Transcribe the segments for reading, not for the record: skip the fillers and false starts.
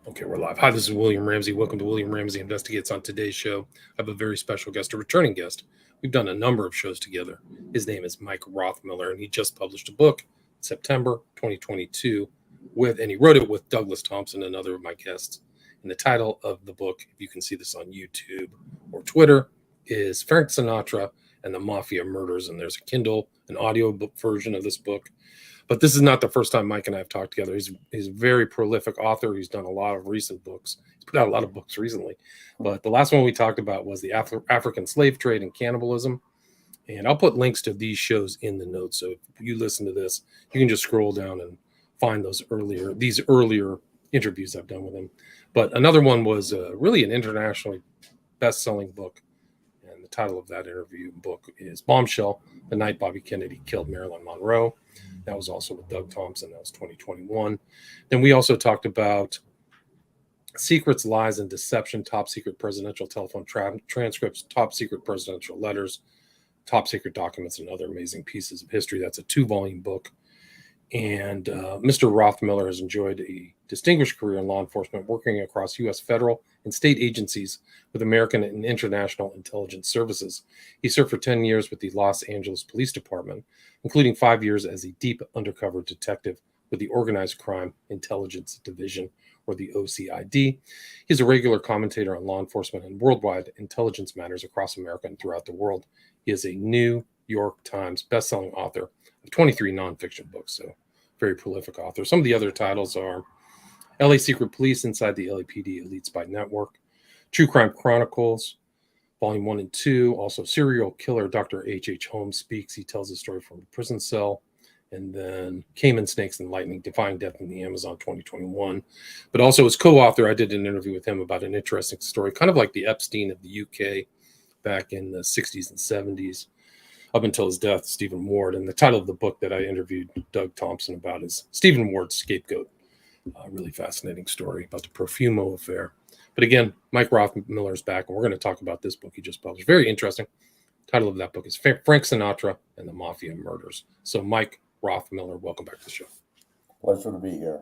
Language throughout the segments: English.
Okay, we're live. Hi, this is William Ramsey. Welcome to William Ramsey Investigates. On today's show, I have a very special guest, a returning guest. We've done a number of shows together. His name is Mike Rothmiller, and he just published a book in September 2022 and he wrote it with Douglas Thompson, another of my guests. And the title of the book, if you can see this on YouTube or Twitter, is Frank Sinatra and the Mafia Murders. And there's a Kindle, an audio book version of this book. But this is not the first time Mike and I have talked together. He's a very prolific author. He's done a lot of recent books. He's put out a lot of books recently. But the last one we talked about was the African slave trade and cannibalism. And I'll put links to these shows in the notes. So if you listen to this, you can just scroll down and find these earlier interviews I've done with him. But another one was really an internationally best-selling book. And the title of that interview book is Bombshell, The Night Bobby Kennedy Killed Marilyn Monroe. That was also with Doug Thompson. That was 2021. Then we also talked about Secrets, Lies, and Deception, Top Secret Presidential Telephone Transcripts, Top Secret Presidential Letters, Top Secret Documents, and Other Amazing Pieces of History. That's a 2-volume book. And Mr. Rothmiller has enjoyed a distinguished career in law enforcement, working across U.S. federal and state agencies with American and international intelligence services. He served for 10 years with the Los Angeles Police Department, including 5 years as a deep undercover detective with the Organized Crime Intelligence Division, or the OCID. He's a regular commentator on law enforcement and worldwide intelligence matters across America and throughout the world. He is a New York Times bestselling author of 23 nonfiction books, so very prolific author. Some of the other titles are LA Secret Police, Inside the LAPD Elites by Network, True Crime Chronicles, Volume 1 and 2, also Serial Killer Dr. H.H. Holmes Speaks. He tells a story from a prison cell. And then Cayman Snakes and Lightning, Defying Death in the Amazon 2021. But also as co-author, I did an interview with him about an interesting story, kind of like the Epstein of the UK back in the 60s and 70s, up until his death, Stephen Ward. And the title of the book that I interviewed Doug Thompson about is Stephen Ward's Scapegoat. A really fascinating story about the Profumo affair. But again, Mike Rothmiller is back, and we're going to talk about this book he just published. Very interesting. Title of that book is Frank Sinatra and the Mafia Murders. So Mike Rothmiller, welcome back to the show. Pleasure to be here.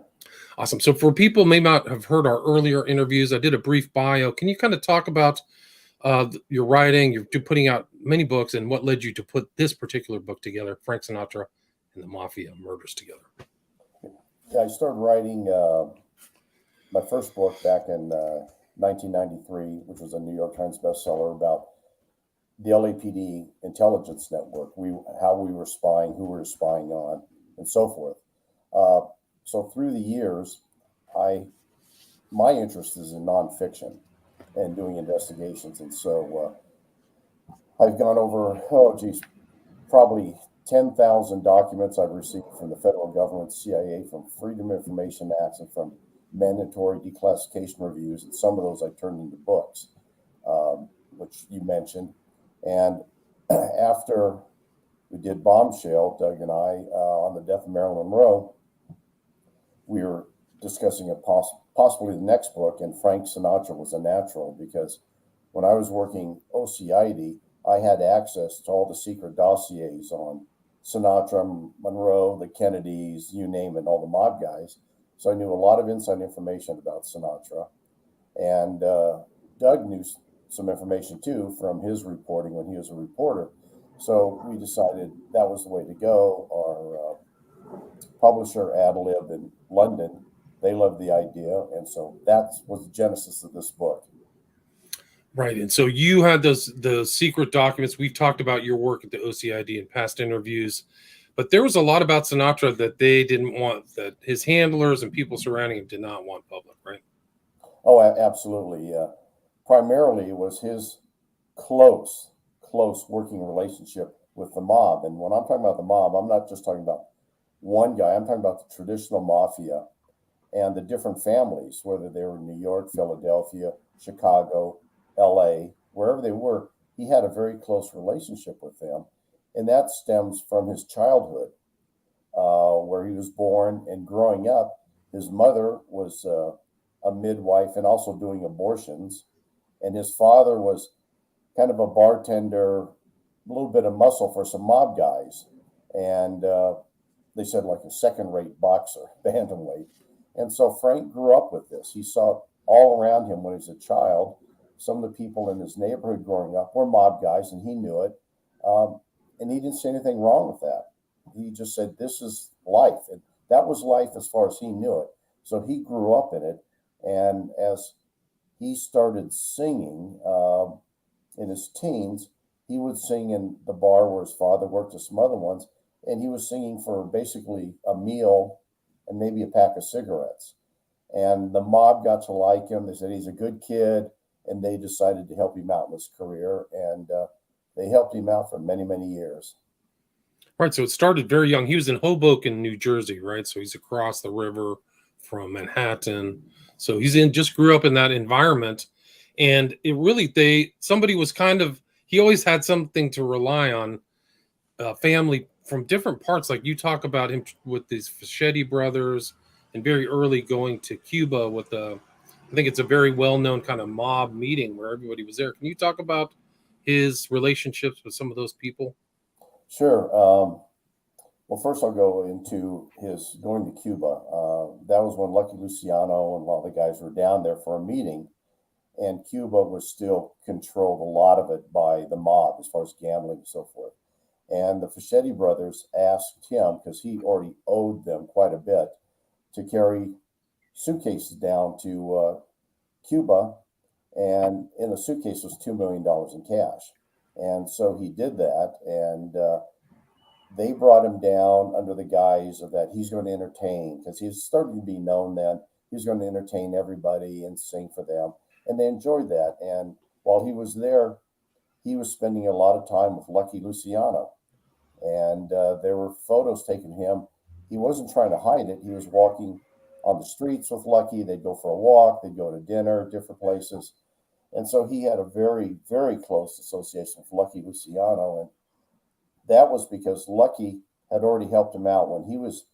Awesome. So for people who may not have heard our earlier interviews, I did a brief bio. Can you kind of talk about your writing? You're putting out many books, and what led you to put this particular book together, Frank Sinatra and the Mafia Murders, together? Yeah, I started writing my first book back in 1993, which was a New York Times bestseller about the LAPD intelligence network, how we were spying, who we were spying on, and so forth. So through the years, my interest is in nonfiction and doing investigations, and so I've gone over probably 10,000 documents I've received from the federal government, CIA, from Freedom of Information Acts, and from mandatory declassification reviews. And some of those I turned into books, which you mentioned. And after we did Bombshell, Doug and I, on the death of Marilyn Monroe, we were discussing possibly the next book, and Frank Sinatra was a natural, because when I was working OCID, I had access to all the secret dossiers on Sinatra, Monroe, the Kennedys, you name it, all the mob guys. So I knew a lot of inside information about Sinatra. And Doug knew some information too from his reporting when he was a reporter. So we decided that was the way to go. Our publisher, Adlib in London, they loved the idea. And so that was the genesis of this book. Right. And so you had the secret documents. We've talked about your work at the OCID in past interviews, but there was a lot about Sinatra that they didn't want, that his handlers and people surrounding him did not want public, right? Oh, absolutely. Primarily, it was his close working relationship with the mob. And when I'm talking about the mob, I'm not just talking about one guy. I'm talking about the traditional mafia and the different families, whether they were in New York, Philadelphia, Chicago, LA, wherever they were. He had a very close relationship with them. And that stems from his childhood, where he was born and growing up. His mother was a midwife and also doing abortions. And his father was kind of a bartender, a little bit of muscle for some mob guys. And they said like a second-rate boxer, bantamweight. And so Frank grew up with this. He saw it all around him when he was a child. Some of the people in his neighborhood growing up were mob guys, and he knew it. And he didn't see anything wrong with that. He just said, this is life. And that was life as far as he knew it. So he grew up in it. And as he started singing in his teens, he would sing in the bar where his father worked at some other ones. And he was singing for basically a meal and maybe a pack of cigarettes. And the mob got to like him. They said he's a good kid. And they decided to help him out in his career. And they helped him out for many, many years. Right. So it started very young. He was in Hoboken, New Jersey, right? So he's across the river from Manhattan. So just grew up in that environment. And it really, somebody was he always had something to rely on, family from different parts. Like you talk about him with these Fischetti brothers and very early going to Cuba with I think it's a very well-known kind of mob meeting where everybody was there. Can you talk about his relationships with some of those people? Sure. Well, first I'll go into his going to Cuba. That was when Lucky Luciano and a lot of the guys were down there for a meeting, and Cuba was still controlled, a lot of it, by the mob as far as gambling and so forth. And the Fischetti brothers asked him, because he already owed them quite a bit, to carry suitcases down to Cuba, and in the suitcase was $2 million in cash. And so he did that, and they brought him down under the guise of that he's going to entertain, because he was starting to be known then. He was going to entertain everybody and sing for them, and they enjoyed that. And while he was there, he was spending a lot of time with Lucky Luciano, and there were photos taken of him. He wasn't trying to hide it. He was walking on the streets with Lucky. They'd go for a walk. They'd go to dinner, different places. And so he had a very, very close association with Lucky Luciano. And that was because Lucky had already helped him out when he was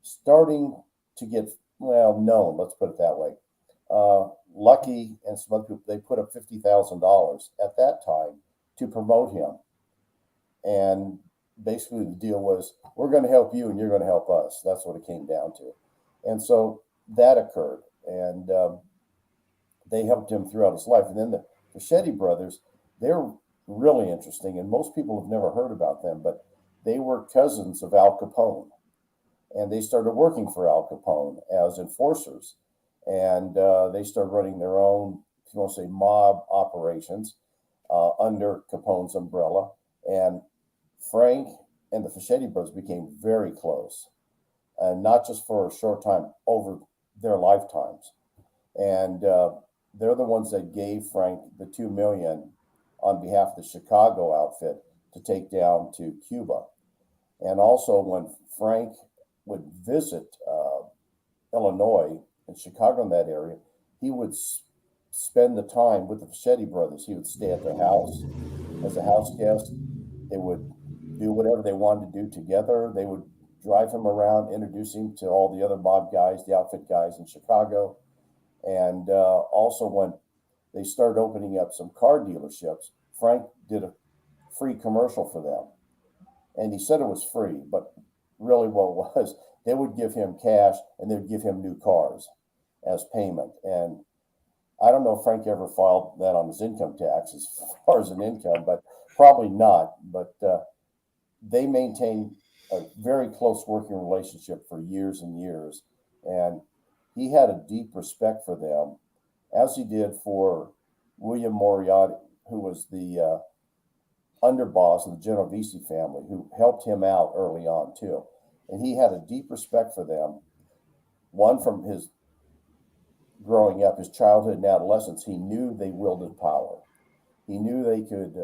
starting to get, known, let's put it that way. Lucky and some other people, they put up $50,000 at that time to promote him. And basically the deal was, we're going to help you and you're going to help us. That's what it came down to. And so that occurred. And they helped him throughout his life. And then the Fischetti brothers, they're really interesting, and most people have never heard about them, but they were cousins of Al Capone, and they started working for Al Capone as enforcers, and they started running their own, if you want to say, mob operations under Capone's umbrella. And Frank and the Fischetti brothers became very close, and not just for a short time, over their lifetimes. And they're the ones that gave Frank the $2 million on behalf of the Chicago outfit to take down to Cuba. And also when Frank would visit Illinois and Chicago in that area, he would spend the time with the Fischetti brothers. He would stay at their house as a house guest. They would do whatever they wanted to do together. They would drive him around, introduce him to all the other mob guys, the outfit guys in Chicago. And also when they started opening up some car dealerships, Frank did a free commercial for them. And he said it was free, but really what it was, they would give him cash and they would give him new cars as payment. And I don't know if Frank ever filed that on his income tax as far as an income, but probably not. But they maintained a very close working relationship for years and years. And he had a deep respect for them, as he did for William Moriarty, who was the underboss of the Genovese family, who helped him out early on too. And he had a deep respect for them. One, from his growing up, his childhood and adolescence, he knew they wielded power. He knew they could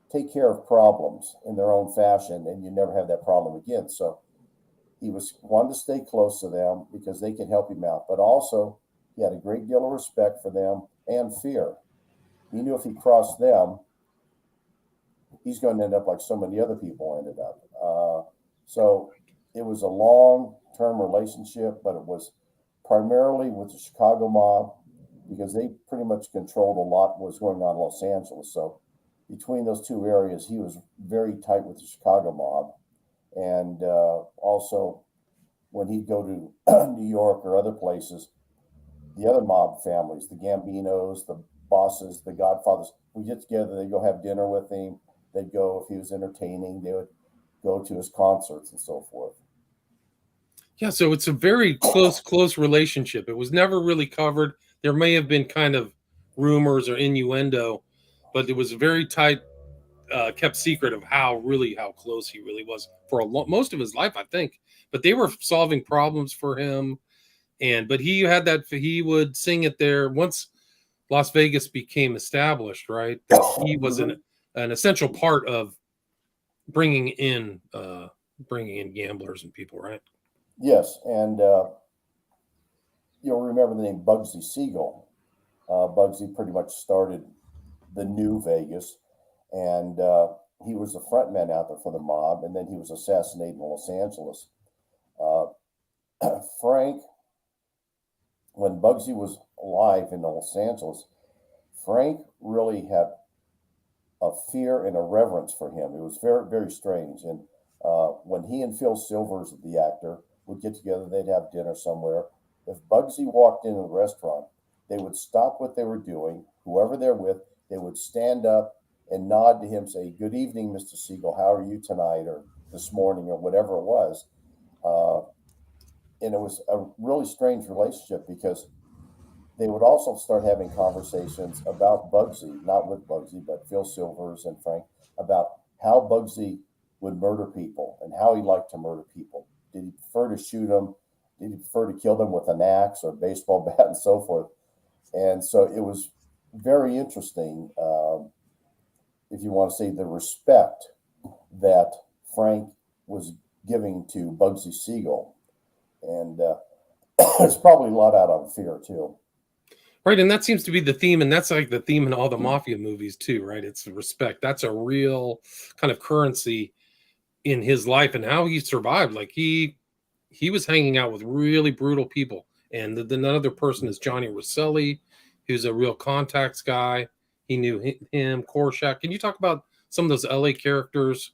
take care of problems in their own fashion, and you never have that problem again. So he wanted to stay close to them because they could help him out. But also, he had a great deal of respect for them and fear. He knew if he crossed them, he's going to end up like so many other people ended up. So it was a long-term relationship, but it was primarily with the Chicago mob because they pretty much controlled a lot of what was going on in Los Angeles. So between those two areas, he was very tight with the Chicago mob. And also when he'd go to New York or other places, the other mob families, the Gambinos, the bosses, the Godfathers, we get together, they'd go have dinner with him. They'd go, if he was entertaining, they would go to his concerts and so forth. Yeah, so it's a very close relationship. It was never really covered. There may have been kind of rumors or innuendo, but it was very tight, kept secret of how close he really was for most of his life, I think. But they were solving problems for him, but he had that. He would sing it there once Las Vegas became established, right? That he was an essential part of bringing in gamblers and people, right? Yes, and you'll remember the name Bugsy Siegel. Bugsy pretty much started the new Vegas, and he was the front man out there for the mob, and then he was assassinated in Los Angeles. Frank, when Bugsy was alive in Los Angeles, Frank really had a fear and a reverence for him. It was very, very strange. And when he and Phil Silvers, the actor, would get together, they'd have dinner somewhere. If Bugsy walked into the restaurant, they would stop what they were doing, whoever they're with, they would stand up and nod to him, say, "Good evening, Mr. Siegel. How are you tonight?" or "this morning," or whatever it was. And it was a really strange relationship because they would also start having conversations about Bugsy, not with Bugsy, but Phil Silvers and Frank, about how Bugsy would murder people and how he liked to murder people. Did he prefer to shoot them? Did he prefer to kill them with an axe or a baseball bat and so forth? And so it was very interesting, if you want to say, the respect that Frank was giving to Bugsy Siegel. And there's probably a lot out of fear, too. Right, and that seems to be the theme, and that's like the theme in all the Mafia movies too, right? It's respect. That's a real kind of currency in his life and how he survived. Like he was hanging out with really brutal people, and another person is Johnny Rosselli, who's a real contacts guy. He knew him, Korshak. Can you talk about some of those LA characters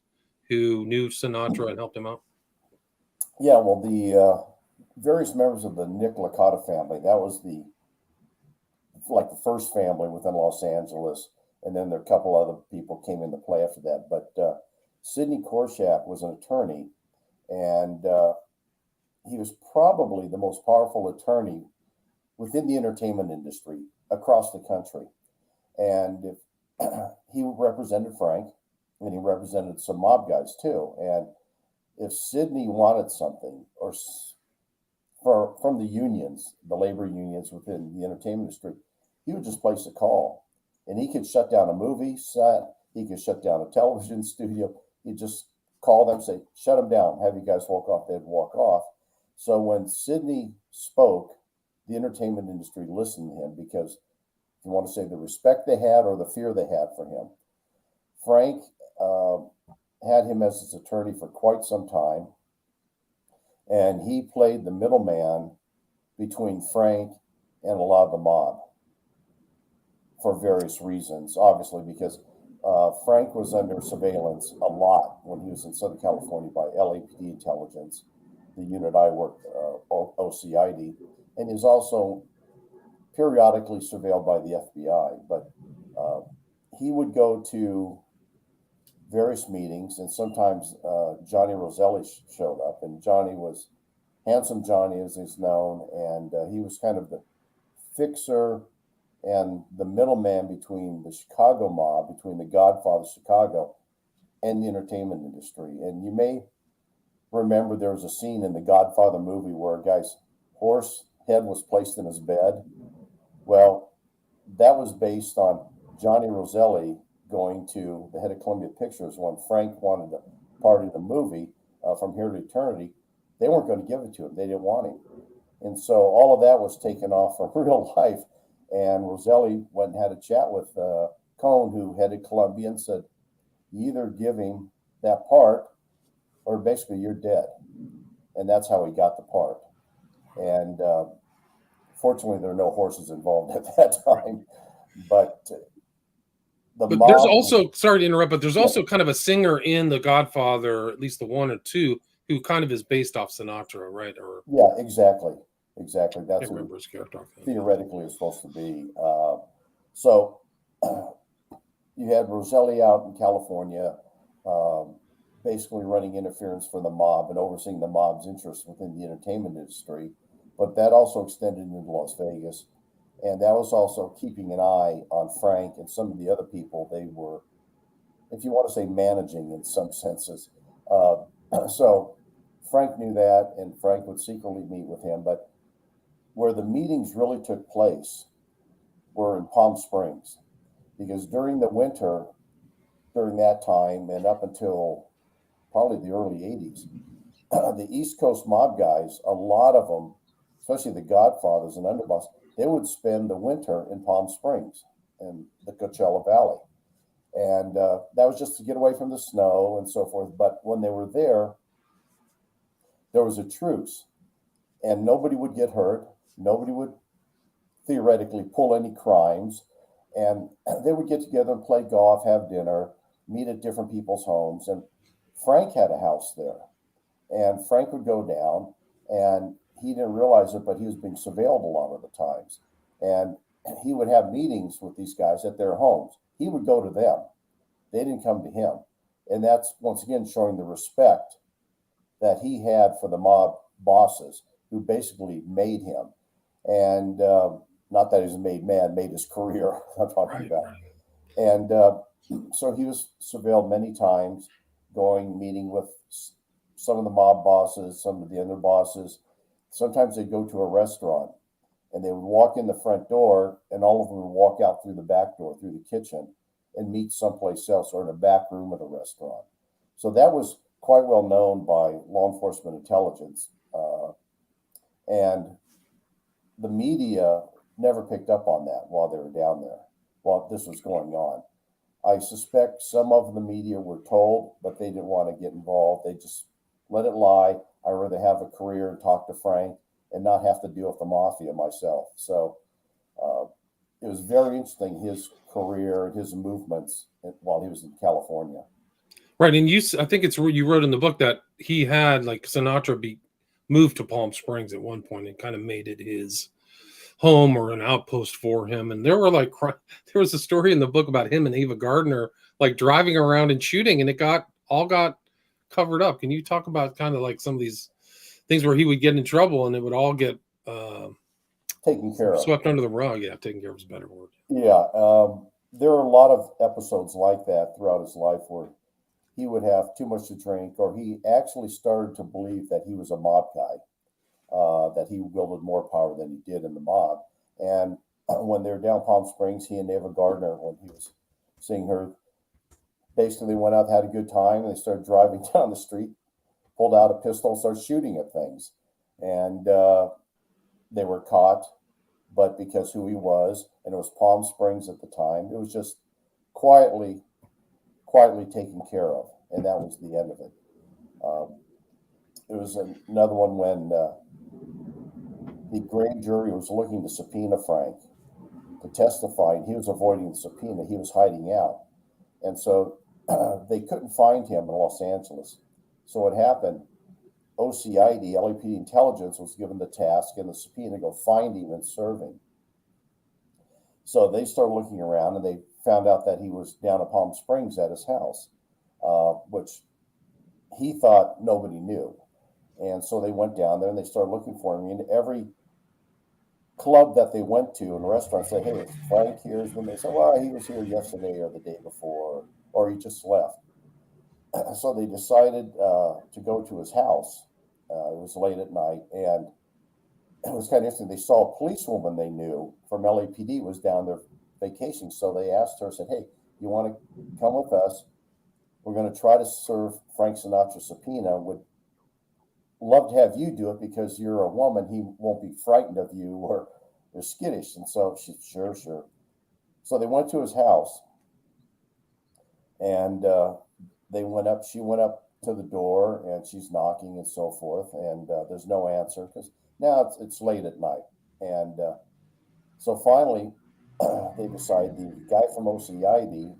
who knew Sinatra and helped him out? Yeah, well, the various members of the Nick Licata family, that was the first family within Los Angeles, and then there are a couple other people came into play after that. But Sidney Korshak was an attorney, and he was probably the most powerful attorney within the entertainment industry across the country. And he represented Frank, and he represented some mob guys too. And if Sidney wanted something, or from the unions, the labor unions within the entertainment industry, he would just place a call, and he could shut down a movie set. He could shut down a television studio. He'd just call them, say, "Shut them down. Have you guys walk off." They'd walk off. So when Sidney spoke, the entertainment industry listened to him because, if you want to say, the respect they had or the fear they had for him. Frank had him as his attorney for quite some time, and he played the middleman between Frank and a lot of the mob for various reasons, obviously, because Frank was under surveillance a lot when he was in Southern California by LAPD intelligence, the unit I worked, OCID, and he was also periodically surveilled by the FBI. But he would go to various meetings, and sometimes Johnny Rosselli showed up, and Johnny was Handsome Johnny, as he's known, and he was kind of the fixer and the middleman between the Chicago mob, between the Godfather Chicago and the entertainment industry. And you may remember there was a scene in the Godfather movie where a guy's horse head was placed in his bed. Well, that was based on Johnny Rosselli going to the head of Columbia Pictures when Frank wanted to part of the movie, From Here to Eternity. They weren't going to give it to him. They didn't want him. And so all of that was taken off from real life. And Rosselli went and had a chat with Cohn, who headed Columbia, and said, "You either give him that part or basically you're dead." And that's how he got the part. And fortunately, there are no horses involved at that time. But there's also, sorry to interrupt, but there's also kind of a singer in The Godfather, at least the one or two, who kind of is based off Sinatra, right? Or Yeah, exactly. Exactly. I That's can't who remember his character off that. theoretically is supposed to be. So you had Roselli out in California, um, basically running interference for the mob and overseeing the mob's interests within the entertainment industry. But that also extended into Las Vegas. And that was also keeping an eye on Frank and some of the other people they were, if you want to say, managing in some senses. Uh, so Frank knew that, and Frank would secretly meet with him. But where the meetings really took place were in Palm Springs, because during the winter, during that time, and up until probably the early 80s, the East Coast mob guys, a lot of them, especially the Godfathers and underboss, they would spend the winter in Palm Springs and the Coachella Valley. And that was just to get away from the snow and so forth. But when they were there was a truce, and nobody would get hurt. Nobody would theoretically pull any crimes. And they would get together and play golf, have dinner, meet at different people's homes. And Frank had a house there. And Frank would go down, and he didn't realize it, but he was being surveilled a lot of the times. And he would have meetings with these guys at their homes. He would go to them. They didn't come to him. And that's once again showing the respect that he had for the mob bosses who basically made him. And not that he was a made man, made his career, I'm talking Right, about. right. And so he was surveilled many times, going, meeting with some of the mob bosses, some of the other bosses. Sometimes they'd go to a restaurant and they would walk in the front door, and all of them would walk out through the back door, through the kitchen, and meet someplace else or in a back room of the restaurant. So that was quite well known by law enforcement intelligence. And the media never picked up on that while they were down there, while this was going on. I suspect some of the media were told, but they didn't want to get involved. They just let it lie. I'd rather have a career and talk to Frank and not have to deal with the mafia myself. So uh, it was very interesting, his career and his movements while he was in California. Right, and I think it's where you wrote in the book that he had like Sinatra be moved to Palm Springs at one point and kind of made it his home or an outpost for him. And there were like there was a story in the book about him and Ava Gardner like driving around and shooting, and it got covered up. Can you talk about kind of like some of these things where he would get in trouble and it would all get Taken care of. swept under the rug? Yeah, taken care of is a better word. Yeah, there are a lot of episodes like that throughout his life where he would have too much to drink, or he actually started to believe that he was a mob guy, that he wielded more power than he did in the mob. And when they were down Palm Springs, he and Ava Gardner, when he was seeing her, basically they went out, had a good time, and they started driving down the street, pulled out a pistol, and started shooting at things. And they were caught, but because who he was, and it was Palm Springs at the time, it was just quietly, quietly taken care of, and that was the end of it. Um, there was another one when the grand jury was looking to subpoena Frank to testify, and he was avoiding the subpoena. He was hiding out, and so they couldn't find him in Los Angeles. So what happened? OCID, LAPD intelligence, was given the task and the subpoena to go find him and serve him. So they started looking around, and they found out that he was down at Palm Springs at his house, which he thought nobody knew. And so they went down there and they started looking for him. And every club that they went to and restaurant said, "Hey, is Frank here?" When they said, "Well, he was here yesterday or the day before, or he just left." So they decided to go to his house. It was late at night, and it was kind of interesting. They saw a policewoman they knew from LAPD was down there vacationing. So they asked her, said, "Hey, you want to come with us? We're going to try to serve Frank Sinatra subpoena. Would love to have you do it because you're a woman. He won't be frightened of you or skittish." And so she, sure, sure. So they went to his house, and they went up. She went up to the door, and she's knocking and so forth. And there's no answer because now it's late at night. And so finally, they decide the guy from OCID,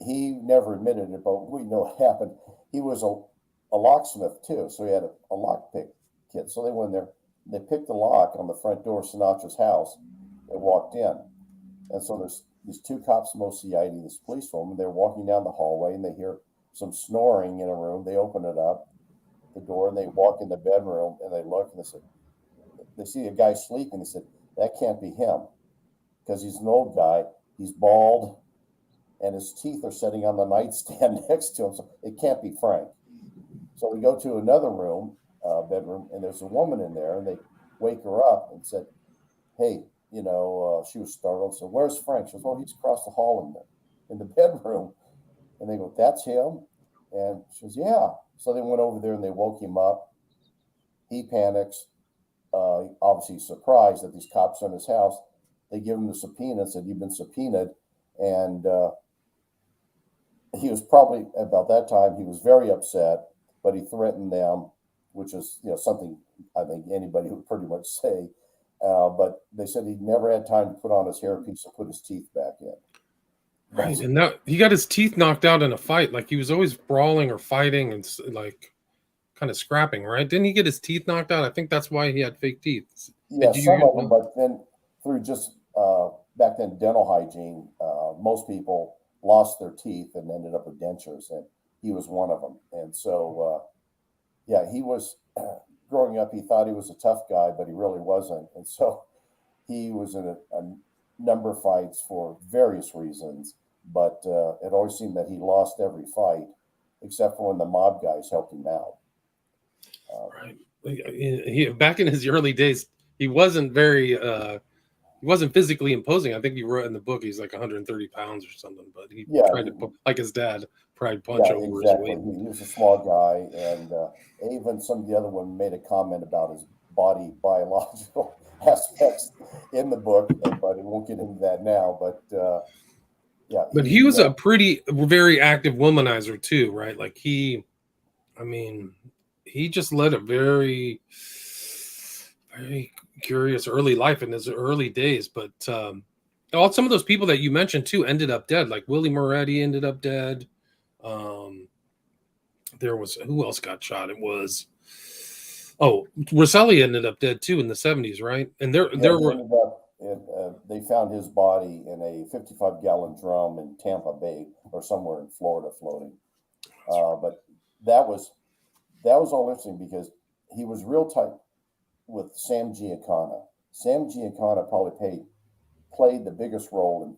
he never admitted it, but we know what happened. He was a locksmith too, so he had a lockpick kit. So they went in there, they picked the lock on the front door of Sinatra's house, and walked in. And so there's these two cops from OCID, this police woman. They're walking down the hallway and they hear some snoring in a room. They open it up, the door, and they walk in the bedroom and they look and they said, they see a guy sleeping. They said, that can't be him because he's an old guy. He's bald and his teeth are sitting on the nightstand next to him. So it can't be Frank. So we go to another room, bedroom, and there's a woman in there and they wake her up and said, hey, she was startled. So where's Frank? She goes, well, he's across the hall in the bedroom. And they go, that's him? And she goes, yeah. So they went over there and they woke him up. He panics, obviously surprised that these cops are in his house. They give him the subpoena and said, you've been subpoenaed. And he was probably, about that time, he was very upset, but he threatened them, which is something I think anybody would pretty much say. But they said he never had time to put on his hairpiece and put his teeth back in. Right, and now he got his teeth knocked out in a fight. Like he was always brawling or fighting and like kind of scrapping. Right? Didn't he get his teeth knocked out? I think that's why he had fake teeth. Yeah, some of them, but then through just back then dental hygiene, most people lost their teeth and ended up with dentures, and he was one of them. And so, he was growing up. He thought he was a tough guy, but he really wasn't. And so he was in a number of fights for various reasons, but it always seemed that he lost every fight, except for when the mob guys helped him out. Right. Back in his early days, he wasn't very. He wasn't physically imposing. I think he wrote in the book he's like 130 pounds or something, but he tried to, like his dad, punch over his weight. He was a small guy, and even some of the other women made a comment about his body biological aspects in the book, but we won't get into that now. But but he was a very active womanizer too, right? Like he just led a very, very curious early life in his early days. But some of those people that you mentioned too ended up dead. Like Willie Moretti ended up dead. There was, who else got shot? It was Rosselli ended up dead too in the 70s, right? And they found his body in a 55-gallon drum in Tampa Bay or somewhere in Florida floating. But that was all interesting because he was real tight with Sam Giancana. Sam Giancana probably played the biggest role in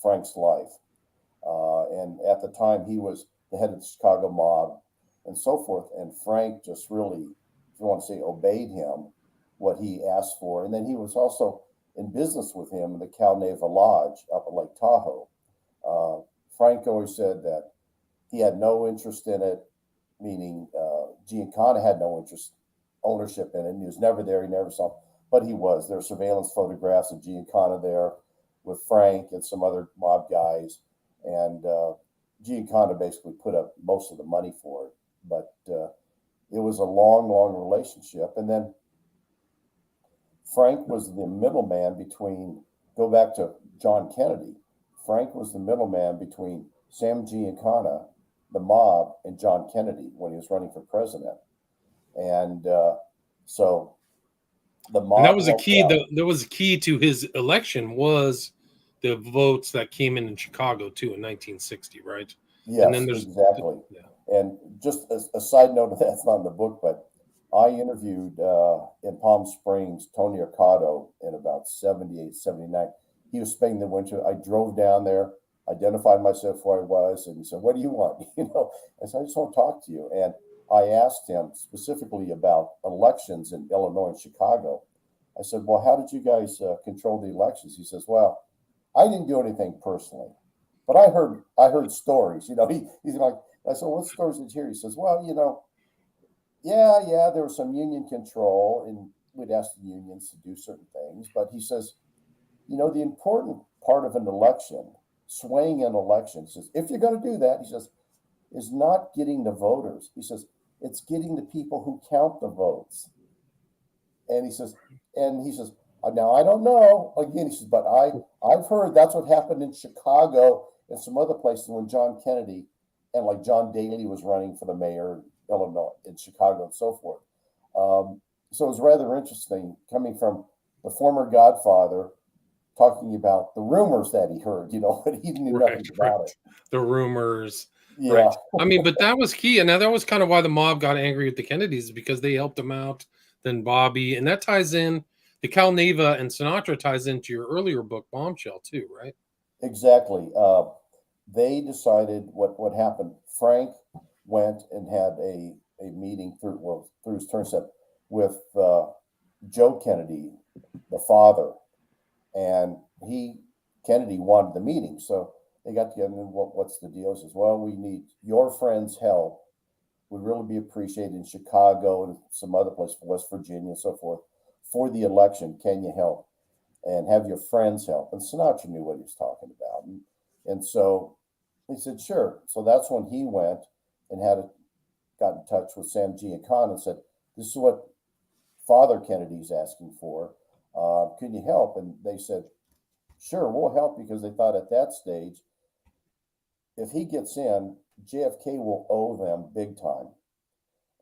Frank's life. And at the time, he was the head of the Chicago mob and so forth. And Frank just really, if you want to say, obeyed him, what he asked for. And then he was also in business with him in the Cal Neva Lodge up at Lake Tahoe. Frank always said that he had no interest in it, meaning Giancana had no ownership in it. And he was never there. He never saw, but he was. There were surveillance photographs of Giancana there with Frank and some other mob guys. And Giancana basically put up most of the money for it. But it was a long, long relationship. And then Frank was the middleman between, go back to John Kennedy. Frank was the middleman between Sam Giancana, the mob, and John Kennedy when he was running for president. And so the mob. And that was a key. That was a key to his election was the votes that came in Chicago too in 1960, right? Yes, and then exactly. And just a side note of that, it's not in the book, but I interviewed in Palm Springs Tony Ocado in about 78, 79. He was spending the winter. I drove down there, identified myself who I was, and he said, "What do you want?" I said, "I just want to talk to you." And I asked him specifically about elections in Illinois and Chicago. I said, "Well, how did you guys control the elections?" He says, "Well, I didn't do anything personally, but I heard stories." He's like, I said, "What stories did you hear?" He says, "Well, there was some union control, and we'd ask the unions to do certain things." But he says, the important part of an election, swaying an election, he says, if you're going to do that, he says, is not getting the voters. He says, it's getting the people who count the votes. And he says, now I don't know. Again, he says, but I've heard that's what happened in Chicago and some other places when John Kennedy and like John Daly was running for the mayor, Illinois, in Chicago, and so forth. So it was rather interesting coming from the former Godfather talking about the rumors that he heard, but he knew nothing about it. The rumors. Yeah. Right. I mean, but that was key. And that was kind of why the mob got angry with the Kennedys, because they helped him out. Then Bobby. And that ties in, the Cal Neva and Sinatra ties into your earlier book, Bombshell, too, right? Exactly. They decided what happened. Frank went and had a meeting through his turnstile with Joe Kennedy, the father, and Kennedy wanted the meeting, so they got together. And what's the deal? He says, well, we need your friend's help. Would really be appreciated in Chicago and some other places, West Virginia and so forth, for the election. Can you help? And have your friends help? And Sinatra knew what he was talking about. And so he said, sure. So that's when he went and got in touch with Sam Giancana and said, this is what Father Kennedy's asking for. Can you help? And they said, sure, we'll help, because they thought at that stage, if he gets in, JFK will owe them big time.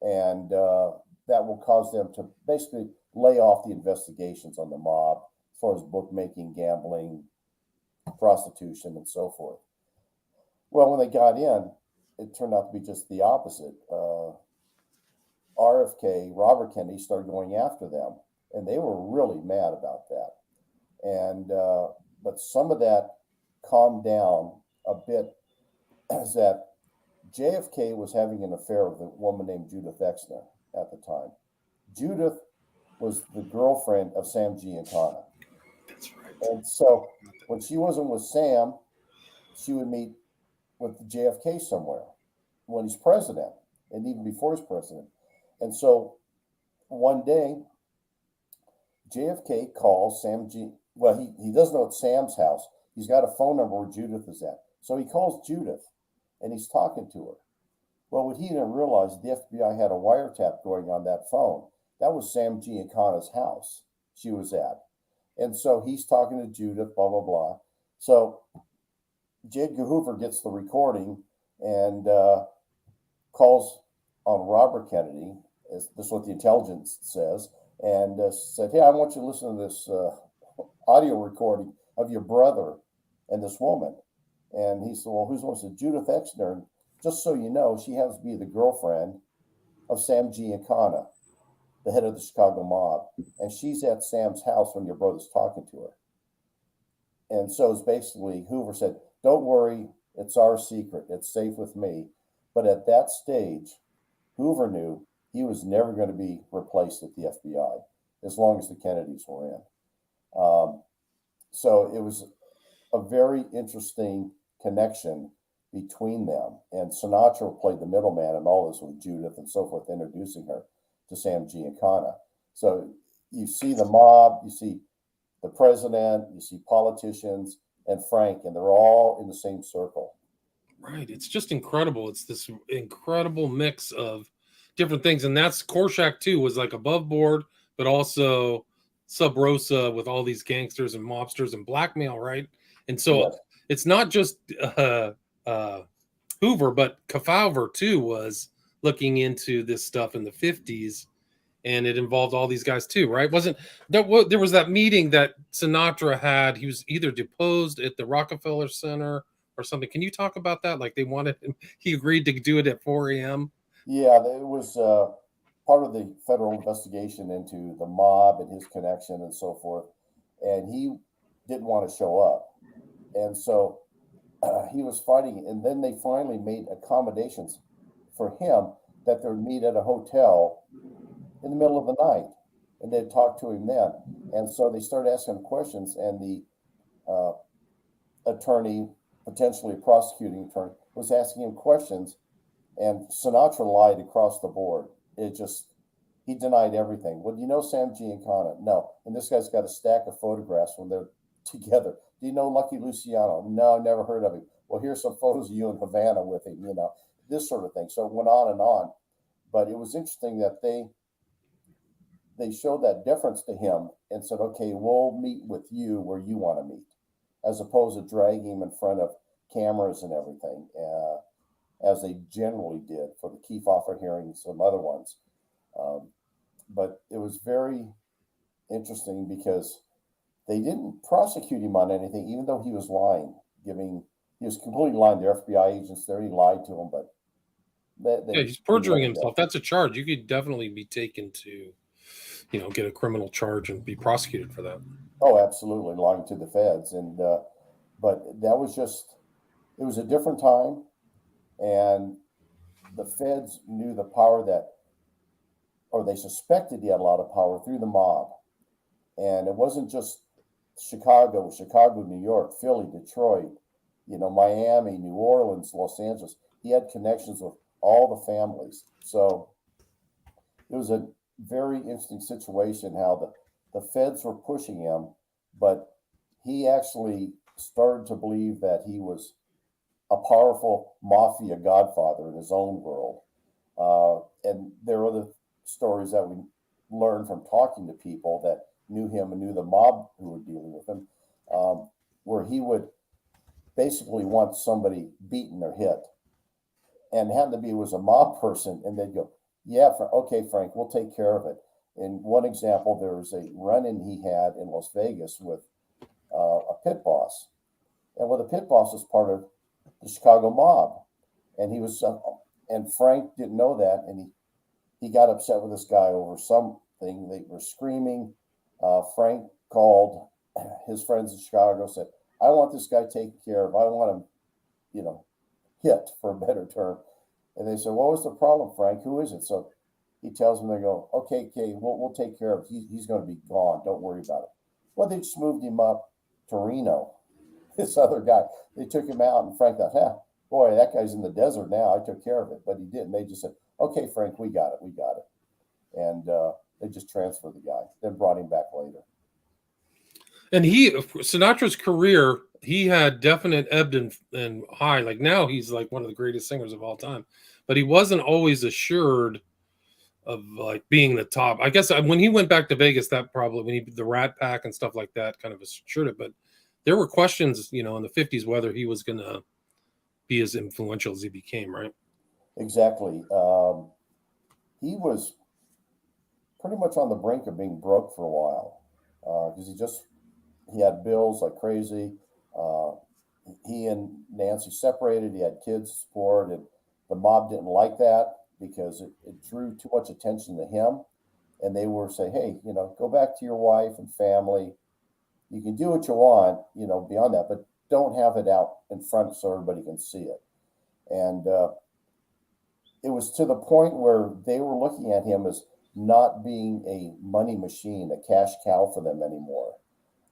And that will cause them to basically lay off the investigations on the mob as far as bookmaking, gambling, prostitution, and so forth. Well, when they got in, it turned out to be just the opposite. RFK, Robert Kennedy, started going after them, and they were really mad about that. And but some of that calmed down a bit, is that JFK was having an affair with a woman named Judith Exner at the time. Judith was the girlfriend of Sam Giancana. That's right. And so when she wasn't with Sam, she would meet with JFK somewhere when he's president, and even before he's president. And so one day, JFK calls well, he doesn't know it's Sam's house. He's got a phone number where Judith is at. So he calls Judith, and he's talking to her. Well, what he didn't realize, the FBI had a wiretap going on that phone. That was Sam Giancana's house she was at. And so he's talking to Judith, blah, blah, blah. So J. Edgar Hoover gets the recording and calls on Robert Kennedy. This is what the intelligence says. And said, hey, I want you to listen to this audio recording of your brother and this woman. And he said, well, who's the one? He said, Judith Exner. And just so you know, she happens to be the girlfriend of Sam Giancana, the head of the Chicago mob. And she's at Sam's house when your brother's talking to her. And so it's basically, Hoover said, don't worry, it's our secret. It's safe with me. But at that stage, Hoover knew he was never going to be replaced at the FBI as long as the Kennedys were in. So it was a very interesting connection between them. And Sinatra played the middleman in all this with Judith and so forth, introducing her to Sam Giancana. So you see the mob, you see the president, you see politicians, and Frank, and they're all in the same circle. Right. It's just incredible. It's this incredible mix of different things. And that's Korshak, too, was like above board, but also sub rosa with all these gangsters and mobsters and blackmail, right? And so Yes. it's not just Hoover, but Kefauver, too, was looking into this stuff in the 50s. And it involved all these guys, too, right? Wasn't there was that meeting that Sinatra had? He was either deposed at the Rockefeller Center or something. Can you talk about that? Like they wanted him, he agreed to do it at 4 a.m. Yeah, it was part of the federal investigation into the mob and his connection and so forth. And he didn't want to show up. And so he was fighting. And then they finally made accommodations for him that they would meet at a hotel in the middle of the night. And they'd talk to him then. And so they started asking him questions. And the attorney, potentially a prosecuting attorney, was asking him questions. And Sinatra lied across the board. He denied everything. Well, do you know Sam Giancana? No. And this guy's got a stack of photographs when they're together. Do you know Lucky Luciano? No, never heard of him. Well, here's some photos of you in Havana with him, this sort of thing. So it went on and on. But it was interesting that they showed that deference to him and said, okay, we'll meet with you where you want to meet, as opposed to dragging him in front of cameras and everything. as they generally did for the Kefauver hearing and some other ones. But it was very interesting because they didn't prosecute him on anything, even though he was lying, he was completely lying. The FBI agents there, he lied to them, but Yeah, he's perjuring himself. That's a charge. You could definitely be taken to, get a criminal charge and be prosecuted for that. Oh, absolutely, lying to the feds. And but that was just, it was a different time, and the feds knew the power or they suspected he had a lot of power through the mob. And it wasn't just Chicago, New York, Philly, Detroit, Miami, New Orleans, Los Angeles. He had connections with all the families. So it was a very interesting situation how the feds were pushing him, but he actually started to believe that he was a powerful mafia godfather in his own world. And there are other stories that we learned from talking to people that knew him and knew the mob who were dealing with him, where he would basically want somebody beaten or hit, and it happened to be was a mob person, and they'd go, "Yeah, okay, Frank, we'll take care of it." In one example, there was a run-in he had in Las Vegas with a pit boss, and the pit boss was part of the Chicago mob, and he was, and Frank didn't know that, and he got upset with this guy over something. They were screaming. Frank called his friends in Chicago, said, "I want this guy taken care of. I want him, hit, for a better term." And they said, "What was the problem, Frank? Who is it?" So he tells them, they go, okay, we'll take care of it. He's going to be gone. Don't worry about it. Well, they just moved him up to Reno. This other guy, they took him out, and Frank thought, boy, that guy's in the desert now. I took care of it. But he didn't. They just said, "Okay, Frank, we got it. And they just transferred the guy, then brought him back later. And Sinatra's career, he had definite ebb and high. Like now he's like one of the greatest singers of all time, but he wasn't always assured of like being the top. I guess when he went back to Vegas, that probably when the Rat Pack and stuff like that kind of assured it. But there were questions, in the 50s, whether he was going to be as influential as he became, right? Exactly. He was pretty much on the brink of being broke for a while because he had bills like crazy. Uh, he and Nancy separated. He had kids to support, and the mob didn't like that because it drew too much attention to him. And they were saying, "Hey, go back to your wife and family. You can do what you want, beyond that, but don't have it out in front so everybody can see it." And it was to the point where they were looking at him as not being a money machine, a cash cow for them anymore.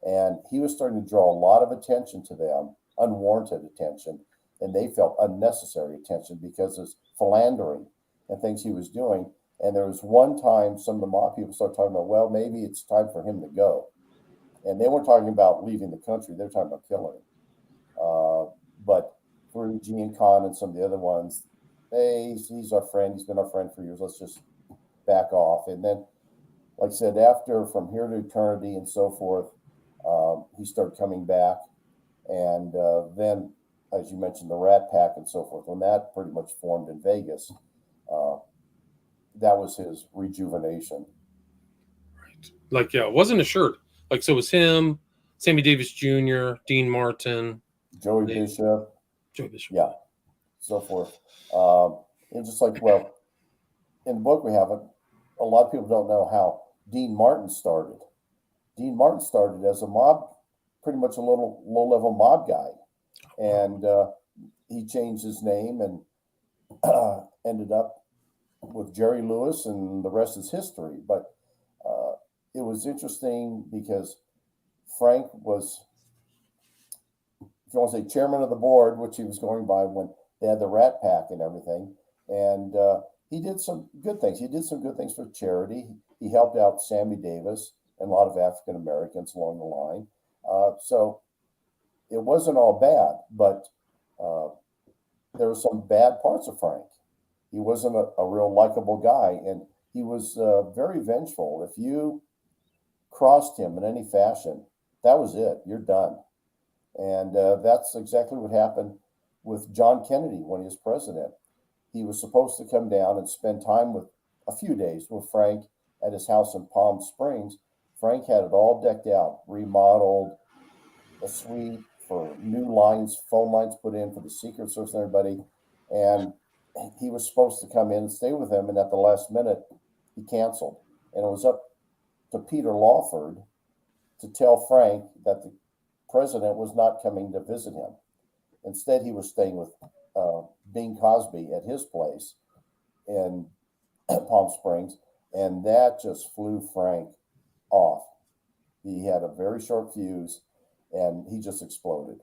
And he was starting to draw a lot of attention to them, unwarranted attention, and they felt unnecessary attention because of his philandering and things he was doing. And there was one time some of the mob people started talking about, well, maybe it's time for him to go. And they weren't talking about leaving the country; they were talking about killing him. But through Gene Con and some of the other ones, hey, he's our friend. He's been our friend for years. Let's just back off. And then, like I said, after From Here to Eternity and so forth, he started coming back. And then, as you mentioned, the Rat Pack and so forth, when that pretty much formed in Vegas, that was his rejuvenation. Right. Like, yeah, it wasn't assured. Like, so it was him, Sammy Davis Jr., Dean Martin, Joey Bishop. Yeah, so forth. And just like, well, in the book we have it, a lot of people don't know how Dean Martin started. Dean Martin started as a pretty much a little low-level mob guy. And he changed his name and ended up with Jerry Lewis, and the rest is history. But it was interesting because Frank was, if you want to say, chairman of the board, which he was going by when they had the Rat Pack and everything. And he did some good things. He did some good things for charity. He helped out Sammy Davis and a lot of African Americans along the line. So it wasn't all bad, but there were some bad parts of Frank. He wasn't a real likable guy, and he was very vengeful. If you crossed him in any fashion, that was it. You're done. And that's exactly what happened with John Kennedy when he was president. He was supposed to come down and spend time with a few days with Frank at his house in Palm Springs. Frank had it all decked out, remodeled, a suite for new lines, phone lines put in for the Secret Service and everybody. And he was supposed to come in and stay with him. And at the last minute, he canceled. And it was up to Peter Lawford to tell Frank that the president was not coming to visit him. Instead, he was staying with Bing Cosby at his place in Palm Springs. And that just flew Frank off. He had a very short fuse and he just exploded.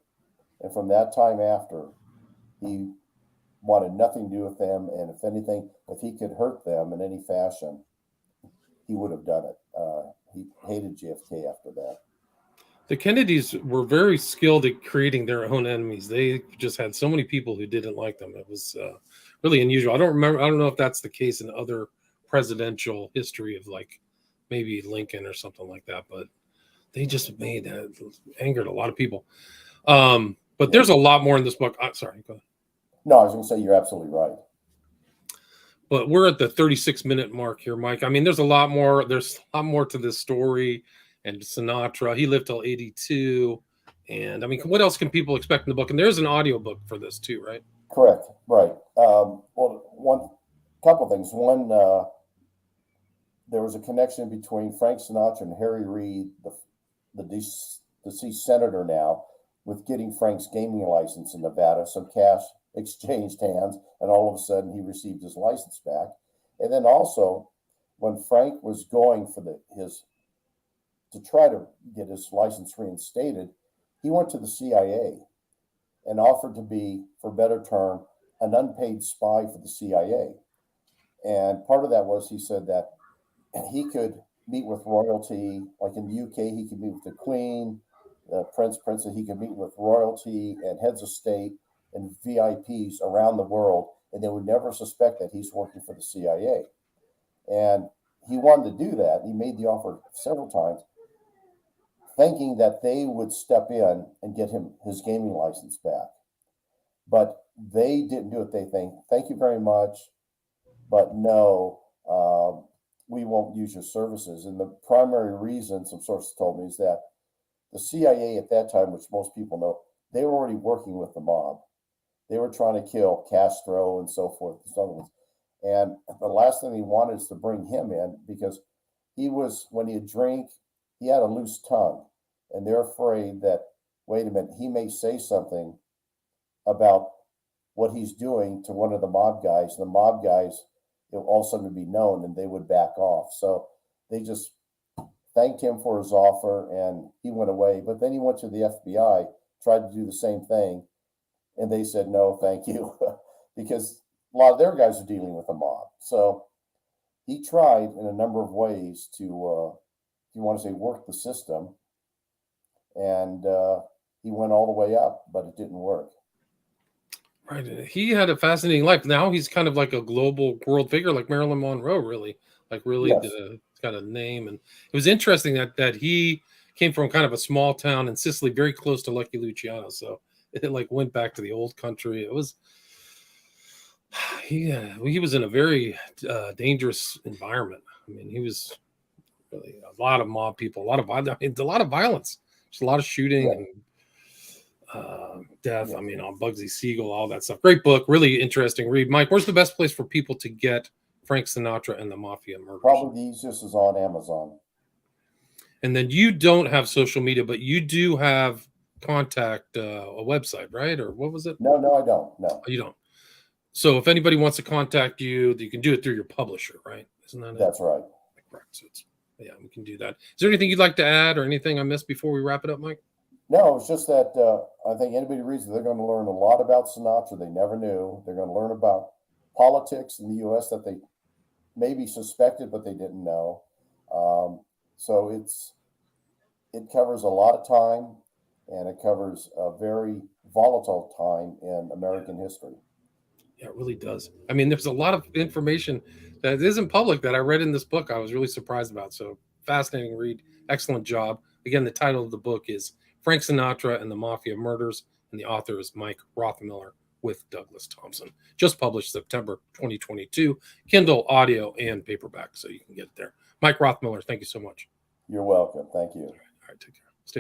And from that time after, he wanted nothing to do with them. And if anything, if he could hurt them in any fashion, he would have done it. He hated JFK after that. The Kennedys were very skilled at creating their own enemies. They just had so many people who didn't like them. It was really unusual. I don't know if that's the case in other presidential history of like maybe Lincoln or something like that, but they just angered a lot of people. But there's a lot more in this book. Sorry, go ahead. No, I was going to say you're absolutely right. But we're at the 36-minute mark here, Mike. I mean, there's a lot more. There's a lot more to this story. And Sinatra, he lived till 82. And I mean, what else can people expect in the book? And there's an audiobook for this too, right? Correct. Right. Well, one couple things. One, there was a connection between Frank Sinatra and Harry Reid, the deceased senator now, with getting Frank's gaming license in Nevada. Some cash exchanged hands, and all of a sudden he received his license back. And then also, when Frank was going for to try to get his license reinstated, he went to the CIA and offered to be, for better term, an unpaid spy for the CIA. And part of that was he said that he could meet with royalty, like in the UK, he could meet with the Queen, the Princess, he could meet with royalty and heads of state and VIPs around the world, and they would never suspect that he's working for the CIA. And he wanted to do that. He made the offer several times, thinking that they would step in and get him his gaming license back. But they didn't do it. They think, thank you very much, but no, we won't use your services. And the primary reason, some sources told me, is that the CIA at that time, which most people know, they were already working with the mob. They were trying to kill Castro and so forth. And the last thing he wanted is to bring him in, because when he'd drink, he had a loose tongue. And they're afraid that, wait a minute, he may say something about what he's doing to one of the mob guys. The mob guys, it all of a sudden would be known and they would back off. So they just thanked him for his offer and he went away. But then he went to the FBI, tried to do the same thing. And they said, no, thank you, because a lot of their guys are dealing with the mob. So he tried in a number of ways to, if you want to say, work the system. And he went all the way up, but it didn't work. Right. He had a fascinating life. Now he's kind of like a global world figure, like Marilyn Monroe, really. Like really Yes. Got a name. And it was interesting that he came from kind of a small town in Sicily, very close to Lucky Luciano. So it like went back to the old country. It was he was in a very dangerous environment. I mean, he was really a lot of mob people, a lot of violence, just a lot of shooting and death. I mean, on Bugsy Siegel, all that stuff. Great book, really interesting read. Mike, where's the best place for people to get Frank Sinatra and the Mafia Murders? Probably the easiest is on Amazon. And then you don't have social media, but you do have contact a website, right? Or what was it? No, I don't. No, you don't. So if anybody wants to contact you, you can do it through your publisher, right? Isn't that it? That's right. Correct. So yeah, we can do that. Is there anything you'd like to add or anything I missed before we wrap it up, Mike? No, it's just that I think anybody reads it, they're going to learn a lot about Sinatra they never knew. They're going to learn about politics in the U.S. that they maybe suspected, but they didn't know. So it covers a lot of time, and it covers a very volatile time in American history. Yeah, it really does. I mean, there's a lot of information that isn't public that I read in this book. I was really surprised about. So fascinating read. Excellent job. Again, the title of the book is Frank Sinatra and the Mafia Murders, and the author is Mike Rothmiller. with Douglas Thompson. Just published September 2022, Kindle, audio, and paperback, so you can get it there. Mike Rothmiller, thank you so much. You're welcome. Thank you. All right, take care.